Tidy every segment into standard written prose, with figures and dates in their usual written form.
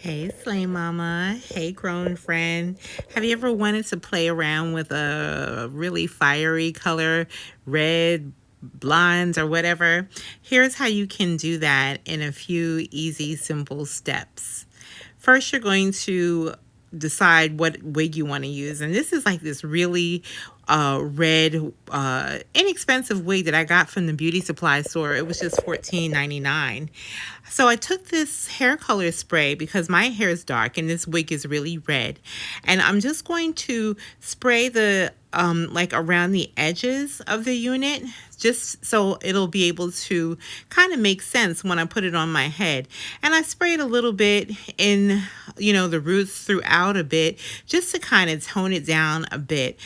Hey, Slay Mama. Hey, grown friend. Have you ever wanted to play around with a really fiery color, red, blondes, or whatever? Here's how you can do that in a few easy, simple steps. First, you're going to decide what wig you want to use. And this is like this really red, inexpensive wig that I got from the beauty supply store. It was just $14.99. So I took this hair color spray because my hair is dark and this wig is really red. And I'm just going to spray the like around the edges of the unit, just so it'll be able to kind of make sense when I put it on my head. And I sprayed a little bit in, the roots throughout a bit, just to kind of tone it down a bit.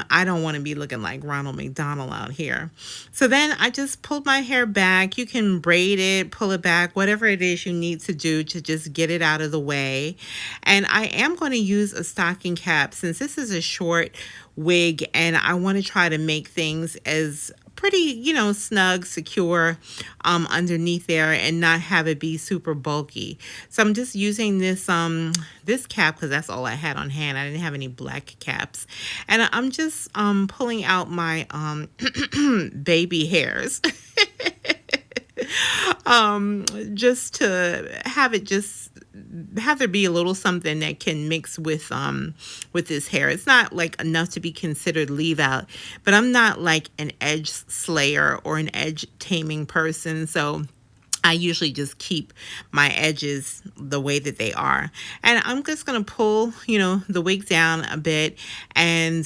I don't want to be looking like Ronald McDonald out here. So then I just pulled my hair back. You can braid it, pull it back, whatever it is you need to do to just get it out of the way. And I am going to use a stocking cap since this is a short wig and I want to try to make things as pretty, snug, secure underneath there and not have it be super bulky. So I'm just using this cap because that's all I had on hand. I didn't have any black caps. And I'm just pulling out my baby hairs. Just to have there be a little something that can mix with this hair. It's not like enough to be considered leave out, but I'm not like an edge slayer or an edge taming person, so I usually just keep my edges the way that they are. And I'm just going to pull, the wig down a bit and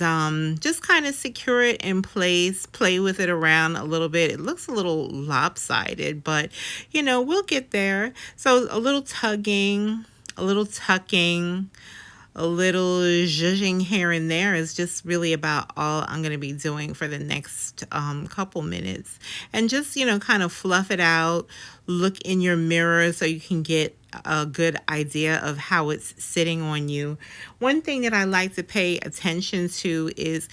just kind of secure it in place, play with it around a little bit. It looks a little lopsided, but, we'll get there. So a little tugging, a little tucking, a little zhuzhing here and there is just really about all I'm going to be doing for the next couple minutes. And just, kind of fluff it out, look in your mirror so you can get a good idea of how it's sitting on you. One thing that I like to pay attention to is,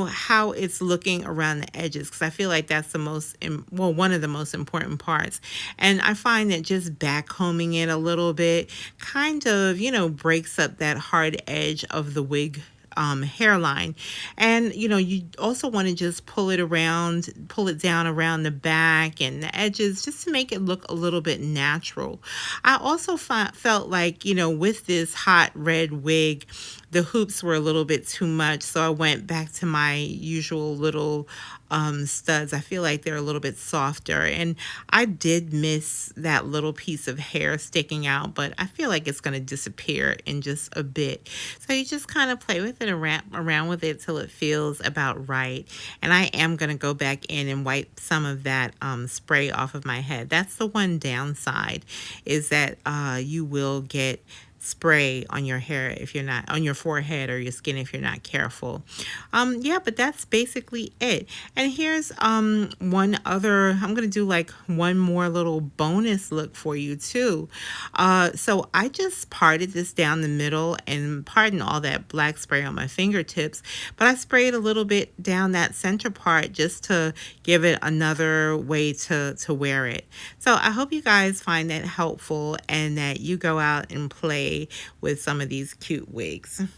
how it's looking around the edges, because I feel like that's one of the most important parts. And I find that just backcombing it a little bit kind of, breaks up that hard edge of the wig hairline. And you also want to just pull it down around the back and the edges, just to make it look a little bit natural. I also felt like, with this hot red wig, the hoops were a little bit too much, so I went back to my usual little studs. I feel like they're a little bit softer, and I did miss that little piece of hair sticking out, but I feel like it's going to disappear in just a bit. So you just kind of play with it around with it till it feels about right. And I am going to go back in and wipe some of that spray off of my head. That's the one downside, is that you will get spray on your hair if you're not, on your forehead or your skin if you're not careful. Yeah, but that's basically it. And here's I'm gonna do like one more little bonus look for you too. So I just parted this down the middle, and pardon all that black spray on my fingertips, but I sprayed a little bit down that center part just to give it another way to wear it. So I hope you guys find that helpful and that you go out and play with some of these cute wigs.